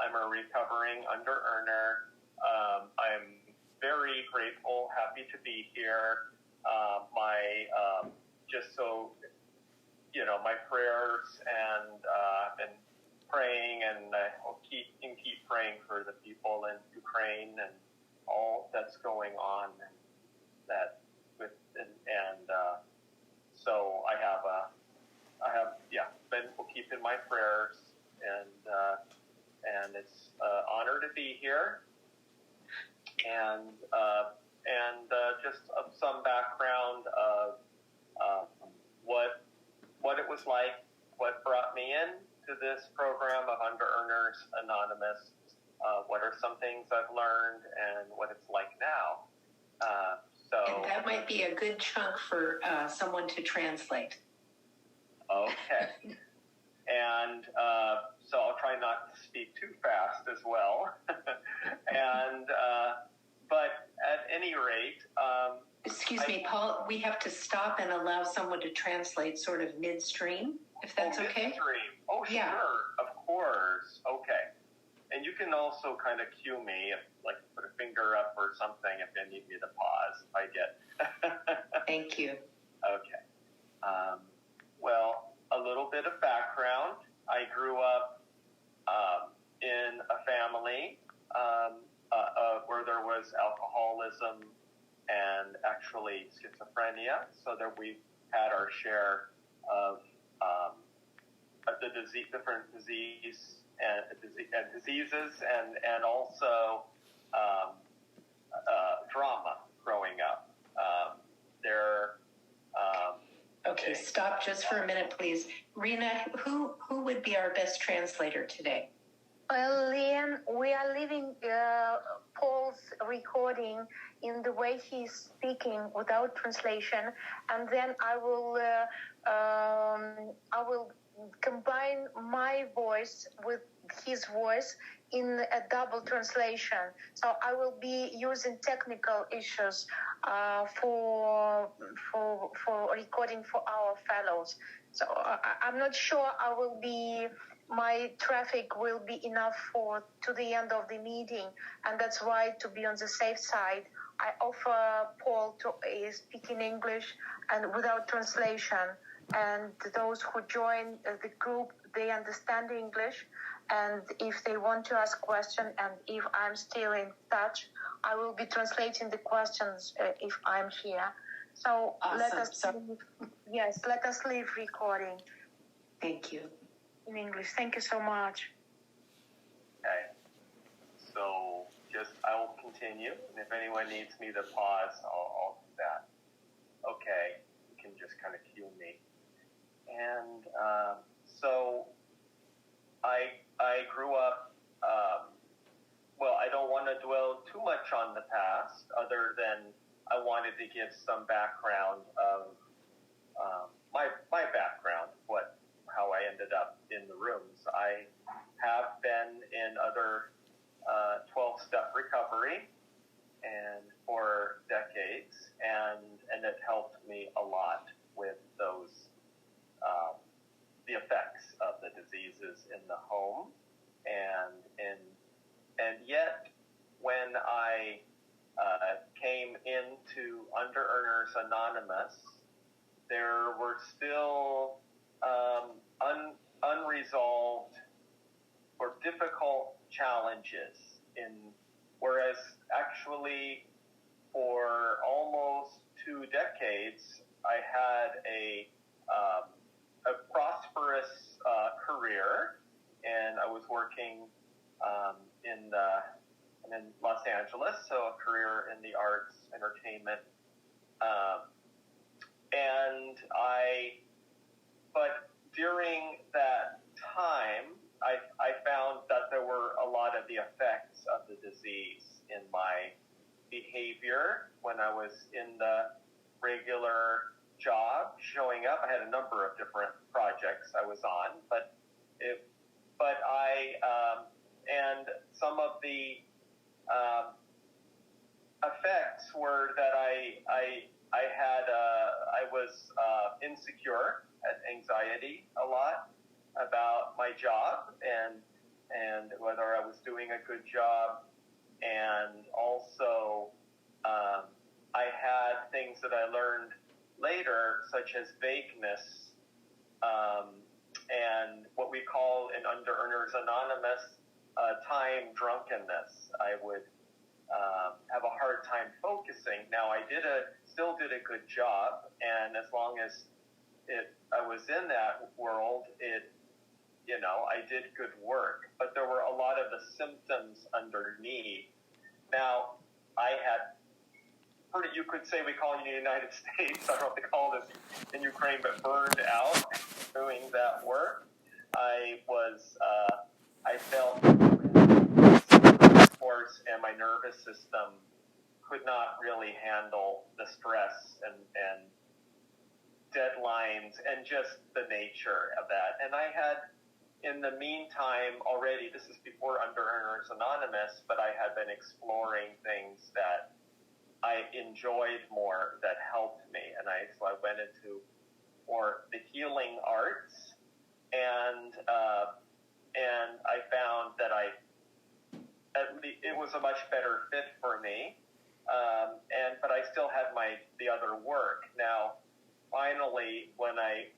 I'm a recovering under-earner. I'm very grateful, happy to be here. Just so, you know, my prayers and been praying, and I will keep praying for the people in Ukraine and all that's going on, and that with so I have been keeping my prayers, and it's an honor to be here, and just some background of what it was like, what brought me in to this program of Under Earners Anonymous, what are some things I've learned, and what it's like now. And that might be a good chunk for someone to translate. Okay. And so I'll try not to speak too fast as well. And but at any rate, excuse me, Paul, we have to stop and allow someone to translate sort of midstream, if that's okay. Midstream. Oh, yeah. Sure, of course. Okay. And you can also kind of cue me, if, like put a finger up or something if you need me to pause. I get. Thank you. Okay. Well, a little bit of background. I grew up in a family where there was alcoholism and actually schizophrenia, so that we had our share of the different diseases and also drama growing up. Okay, stop just for a minute, please. Rena, who would be our best translator today? Well, Leanne, we are leaving Paul's recording in the way he's speaking without translation, and then I will combine my voice with his voice in a double translation. So I will be using technical issues for recording for our fellows. So I'm not sure my traffic will be enough to the end of the meeting, and that's why, to be on the safe side, I offer Paul to speak in English and without translation. And those who join the group, they understand English. And if they want to ask questions, and if I'm still in touch, I will be translating the questions if I'm here. So awesome. let us leave recording. Thank you. In English. Thank you so much. Okay. So I will continue, and if anyone needs me to pause, I'll do that. Okay. You can just kind of cue me. And so I grew up, well, I don't want to dwell too much on the past, other than I wanted to give some background of my background, how I ended up in the rooms. I have been in other 12-step recovery and for decades, and it helped me a lot with those the effects of the diseases in the home, and yet when I came into Under Earners Anonymous, there were still unresolved or difficult challenges whereas actually for almost 2 decades I had a prosperous career, and I was working in Los Angeles, so a career in the arts, entertainment, but during that time, I found that there were a lot of the effects of the disease in my behavior when I was in the regular job showing up. I had a number of different projects I was on, but and some of the effects were that I was insecure, had anxiety a lot about my job, and and whether I was doing a good job. And also, I had things that I learned later, such as vagueness, and what we call in Under Earners Anonymous, time drunkenness. I would have a hard time focusing. Now, I still did a good job, and as long as I was in that world, I did good work. But there were a lot of the symptoms underneath. Now, I had, you could say we call it in the United States, I don't know if they call this in Ukraine, but burned out doing that work. I felt, of course, and my nervous system could not really handle the stress and deadlines and just the nature of that. And I had, in the meantime, already, this is before Under Earners Anonymous, but I had been exploring things that I enjoyed more, that helped me. And so I went into more the healing arts, and I found that it was a much better fit for me. But I still had the other work. Now, finally, when a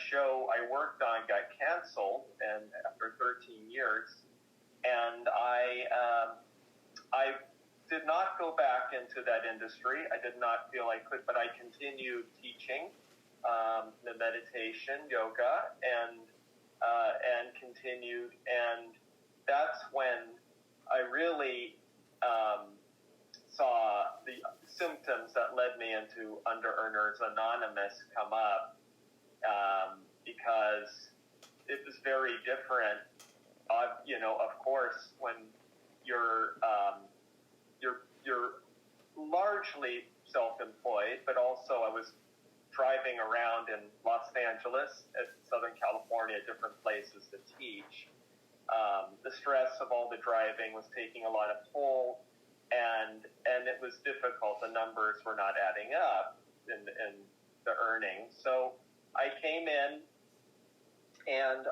show I worked on got canceled, and after 13 years, and I did not go back into that industry. I did not feel I could, but I continued teaching the meditation, yoga, and continued. And that's when I really saw the symptoms that led me into Under Earners Anonymous come up, because it was very different. Of course, when you're largely self-employed, but also I was driving around in Los Angeles, Southern California, different places to teach. The stress of all the driving was taking a lot of toll, and it was difficult. The numbers were not adding up in the earnings. So I came in, and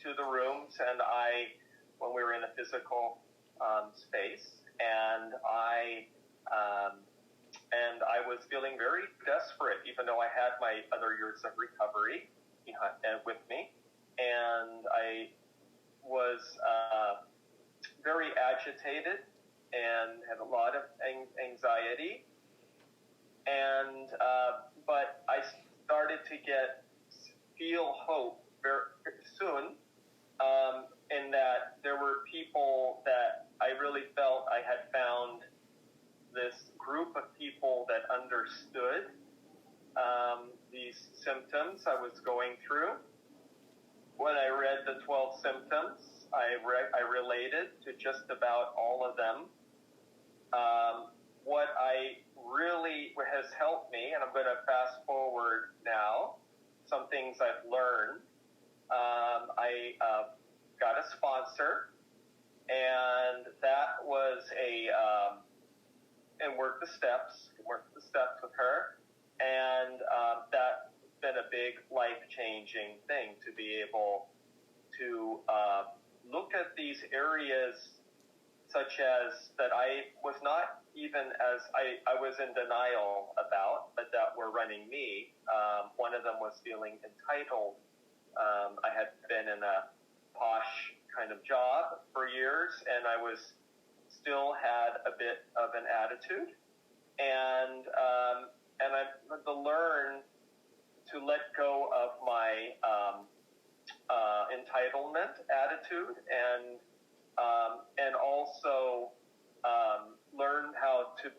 to the rooms, and when we were in a physical space, and I was feeling very desperate, even though I had my other years of recovery with me, and I was very agitated and had a lot of anxiety, and but I started to feel hope very soon, in that there were people that I really felt I had found this group of people that understood these symptoms I was going through. When I read the 12 symptoms, I related to just about all of them. What I really has helped me, and I'm going to fast forward now, some things I've learned. I got a sponsor, and that was and worked the steps with her, and that's been a big life-changing thing, to be able to look at these areas such as that I was not even as I was in denial about, but that were running me. One of them was feeling entitled. I had been in a posh kind of job for years, and I still had a bit of an attitude, and I had to learn to let go of my entitlement attitude, and also learn how to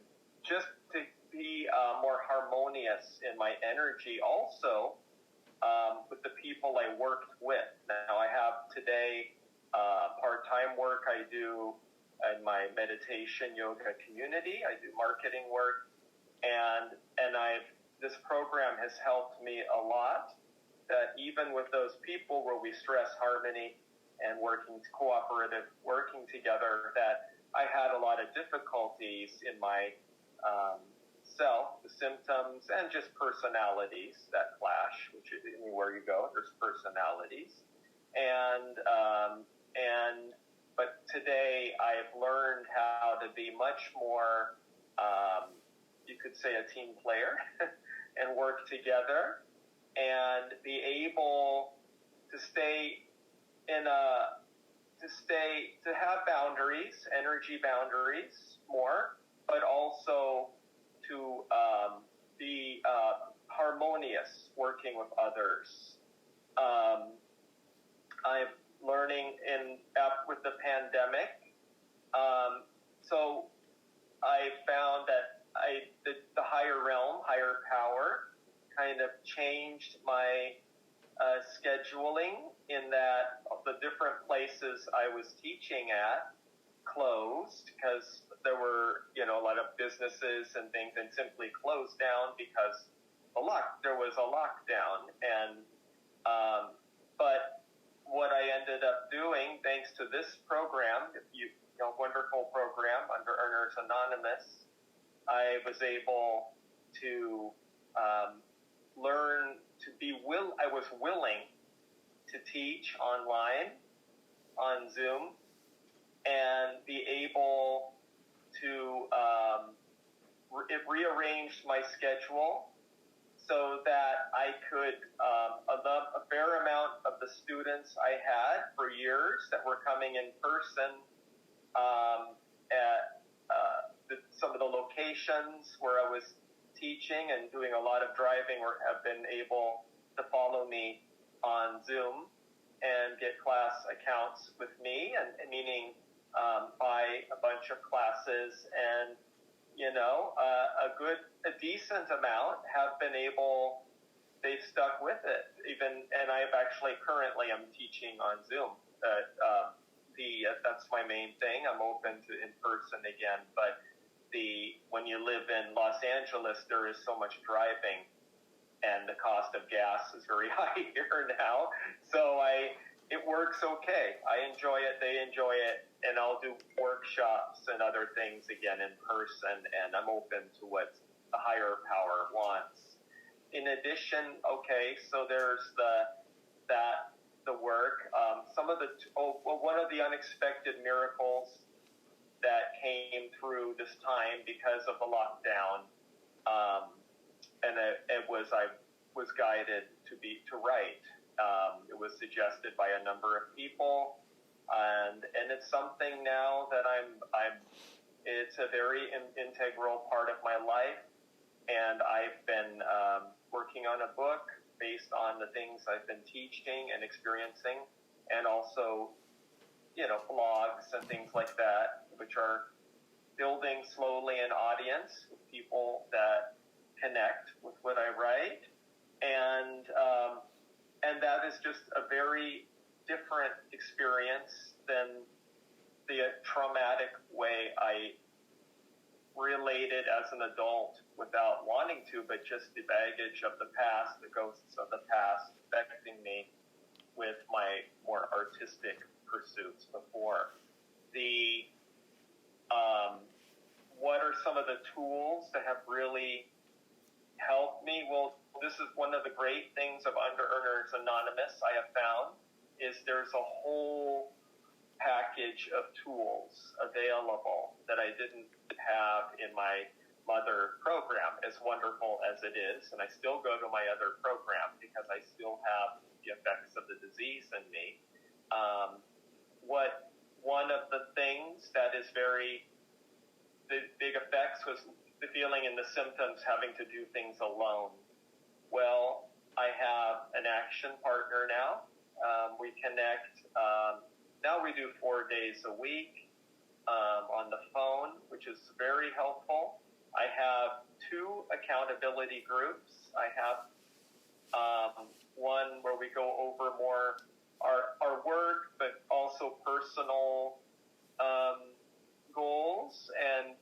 just to be more harmonious in my energy, also with the people I worked with. Now, I have today part-time work I do in my meditation yoga community. I do marketing work, and this program has helped me a lot, that even with those people where we stress harmony and working together, that I had a lot of difficulties in my self, the symptoms, and just personalities that clash, which is anywhere you go, there's personalities. And much more, you could say, a team player and work together and be able to to have boundaries, energy boundaries more, but also to be harmonious working with others. I'm learning with the pandemic. So I found that the higher realm, higher power, kind of changed my scheduling in that the different places I was teaching at closed because there were, a lot of businesses and things and simply closed down because there was a lockdown. And but what I ended up doing, thanks to this program, wonderful program under Earners Anonymous, I was able to learn to I was willing to teach online on Zoom and be able to rearrange my schedule so that I could, a fair amount of the students I had for years that were coming in person at some of the locations where I was teaching and doing a lot of driving, or have been able to follow me on Zoom and get class accounts with me, and meaning buy a bunch of classes, and a decent amount have been able. They've stuck with it, and I've actually currently I'm teaching on Zoom. That's my main thing. I'm open to in person again, but when you live in Los Angeles, there is so much driving, and the cost of gas is very high here now. So it works okay. I enjoy it. They enjoy it, and I'll do workshops and other things again in person, and I'm open to what the higher power wants. In addition, so there's the work. One of the unexpected miracles that came through this time because of the lockdown, and I was guided to write. It was suggested by a number of people, and it's something now that it's a very integral part of my life, and I've been working on a book based on the things I've been teaching and experiencing, and also blogs and things like that, which are building slowly an audience with people that connect with what I write, and that is just a very different experience than the traumatic way I related as an adult without wanting to, but just the baggage of the past, the ghosts of the past affecting me with my more artistic pursuits before. What are some of the tools that have really helped me? Well, this is one of the great things of Under Earners Anonymous I have found, is there's a whole package of tools available that I didn't have in my mother program, as wonderful as it is. And I still go to my other program because I still have the effects of the disease in me. One of the things that is the big effects was the feeling and the symptoms having to do things alone. Well, I have an action partner now. We connect. Now we do 4 days a week on the phone, which is very helpful. I have 2 accountability groups. I have one where we go over more our work, but also personal goals, and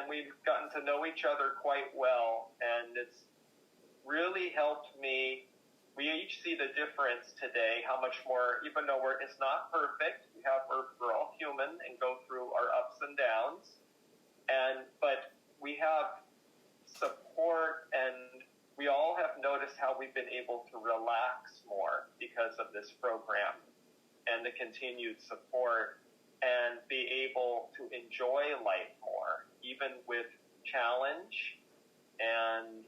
we've gotten to know each other quite well, and it's really helped me. We each see the difference today, how much more, even though it's not perfect, we're all human and go through our ups and downs, but we have support, and we all have noticed how we've been able to relax more because of this program and the continued support. and be able to enjoy life more, even with challenge and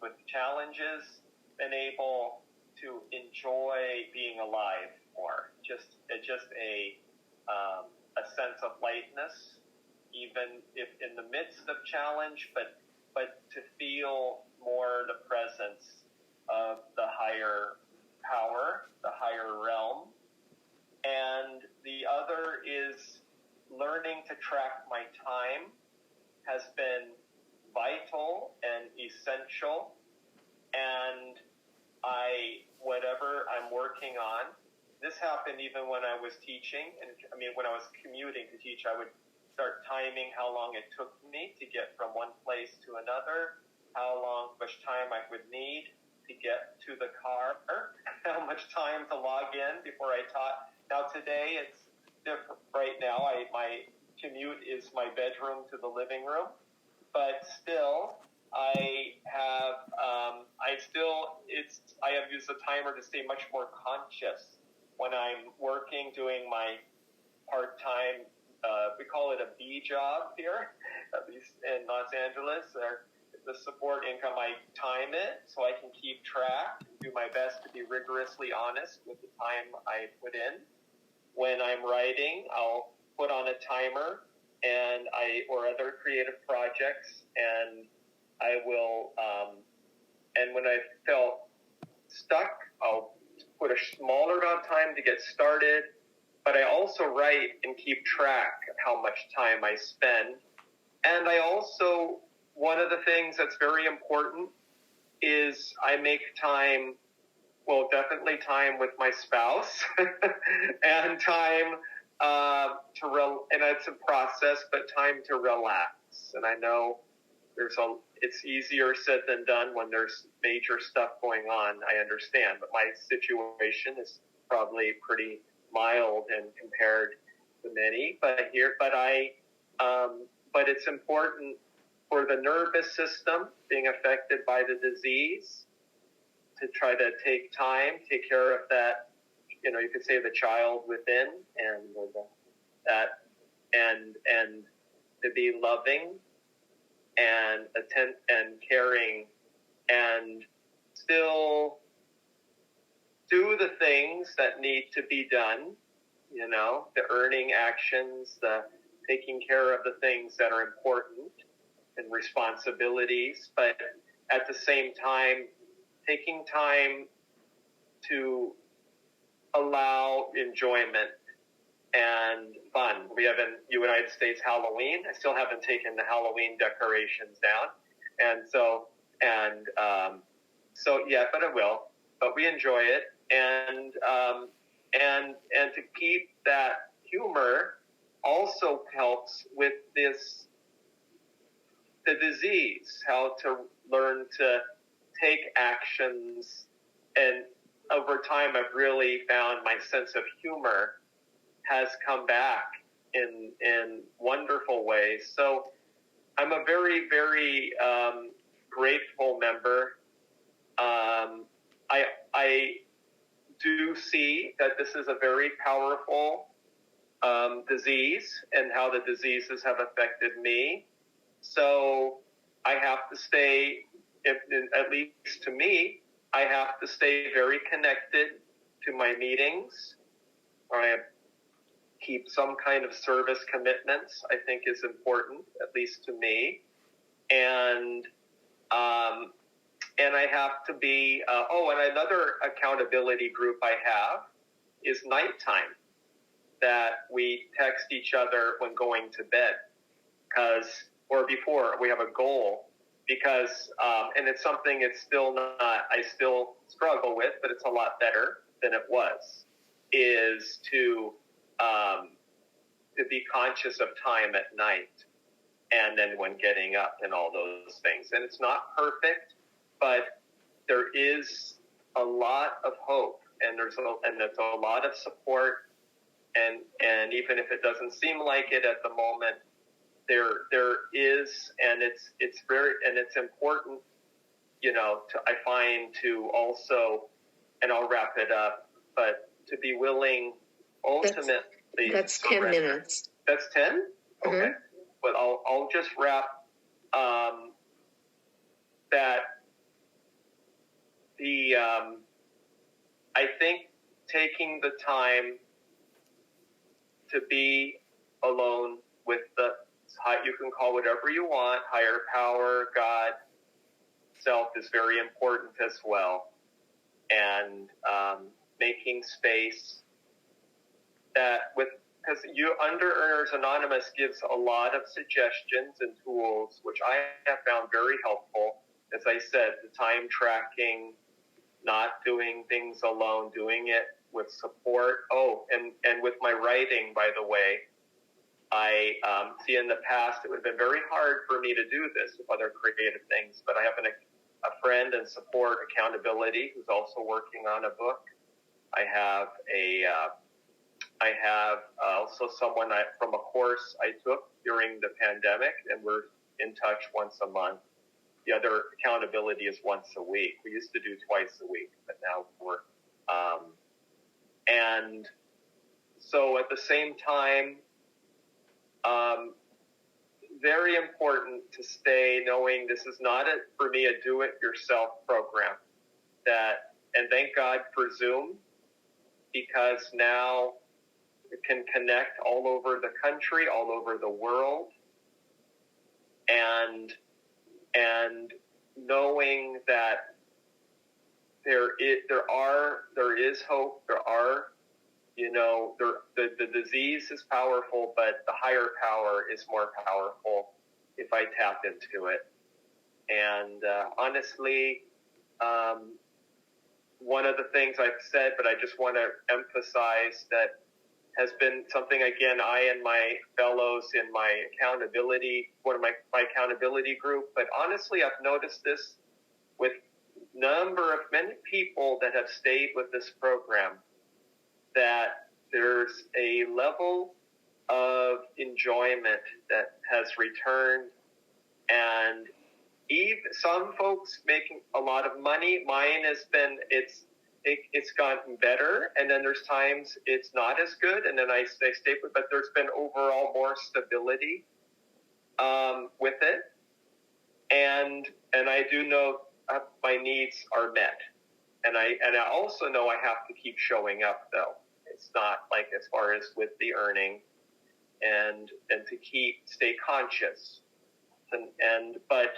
with challenges, been able to enjoy being alive more. Just a sense of lightness, even if in the midst of challenge, but to feel more the presence of the higher power, the higher realm. And the other is learning to track my time has been vital and essential. And whatever I'm working on, this happened even when I was teaching. And I mean, when I was commuting to teach, I would start timing how long it took me to get from one place to another, how much time I would need to get to the car, how much time to log in before I taught. Now today it's different. Right now, my commute is my bedroom to the living room, but still, I have used the timer to stay much more conscious when I'm working, doing my part-time, we call it a B job here, at least in Los Angeles, the support income. I time it so I can keep track, do my best to be rigorously honest with the time I put in. When I'm writing, I'll put on a timer or other creative projects, and I will, and when I felt stuck, I'll put a smaller amount of time to get started, but I also write and keep track of how much time I spend. And I also, one of the things that's very important is I make time, well, definitely time with my spouse and time and it's a process, but time to relax. And I know it's easier said than done when there's major stuff going on. I understand, but my situation is probably pretty mild and compared to many. But it's important for the nervous system being affected by the disease to try to take time, take care of that. You know, you could say the child within, and to be loving and caring, and still do the things that need to be done. You know, the earning actions, the taking care of the things that are important and responsibilities, but at the same time, taking time to allow enjoyment and fun. We have in United States Halloween. I still haven't taken the Halloween decorations down. But I will. But we enjoy it. And to keep that humor also helps with the disease, how to learn to take actions. And over time, I've really found my sense of humor has come back in wonderful ways. So I'm a very, very grateful member. I do see that this is a very powerful disease and how the diseases have affected me. So I have to stay, at least to me, I have to stay very connected to my meetings. I keep some kind of service commitments, I think is important, at least to me. And I have to be, and another accountability group I have is nighttime, that we text each other when going to bed, or before we have a goal, because, and it's something I still struggle with, but it's a lot better than it was, is to be conscious of time at night and then when getting up and all those things. And it's not perfect, but there is a lot of hope, and there's a lot of support, and even if it doesn't seem like it at the moment, there is, and it's important, I find to also, and I'll wrap it up, but to be willing ultimately that's 10 minutes. That's 10? Okay. Mm-hmm. But I'll just wrap that I think taking the time to be alone with you can call whatever you want, higher power, God, self, is very important as well. And making space because Under Earners Anonymous gives a lot of suggestions and tools, which I have found very helpful. As I said, the time tracking, not doing things alone, doing it with support. Oh, and with my writing, by the way, I see in the past it would have been very hard for me to do this with other creative things, but I have a friend and support accountability who's also working on a book. I have also someone from a course I took during the pandemic, and we're in touch once a month. The other accountability is once a week. We used to do twice a week, but now we're and so at the same time, very important to stay knowing this is not for me a do-it-yourself program. And thank God for Zoom, because now it can connect all over the country, all over the world, and knowing that there is hope. The disease is powerful, but the higher power is more powerful if I tap into it. And honestly, one of the things I've said, but I just want to emphasize that has been something, again, I and my fellows in my accountability group, but honestly, I've noticed this with many people that have stayed with this program, that there's a level of enjoyment that has returned, and even some folks making a lot of money. Mine has been, it's gotten better, and then there's times it's not as good, and then I stay with, but there's been overall more stability with it, and I do know my needs are met, and I also know I have to keep showing up, though. It's not like as far as with the earning, and to stay conscious, but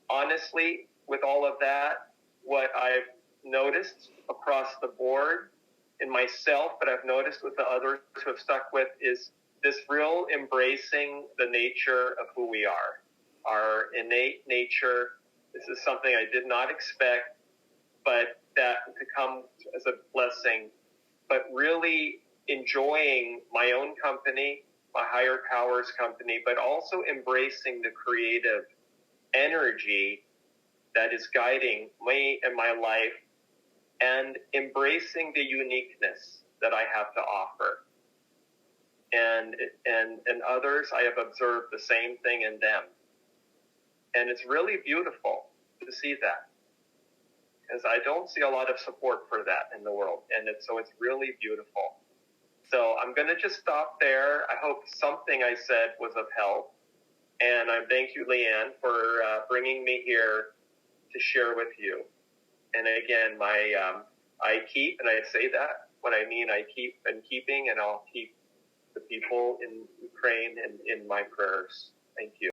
honestly, with all of that, what I've noticed across the board in myself, but I've noticed with the others who have stuck with, is this real embracing the nature of who we are, our innate nature. This is something I did not expect, but that to come as a blessing, but really enjoying my own company, my higher powers company, but also embracing the creative energy that is guiding me in my life, and embracing the uniqueness that I have to offer. And others, I have observed the same thing in them. And it's really beautiful to see that, because I don't see a lot of support for that in the world. And so it's really beautiful. So I'm going to just stop there. I hope something I said was of help. And I thank you, Leanne, for bringing me here to share with you. And again, I keep, and I say that when I mean I keep and keeping, and I'll keep the people in Ukraine in my prayers. Thank you.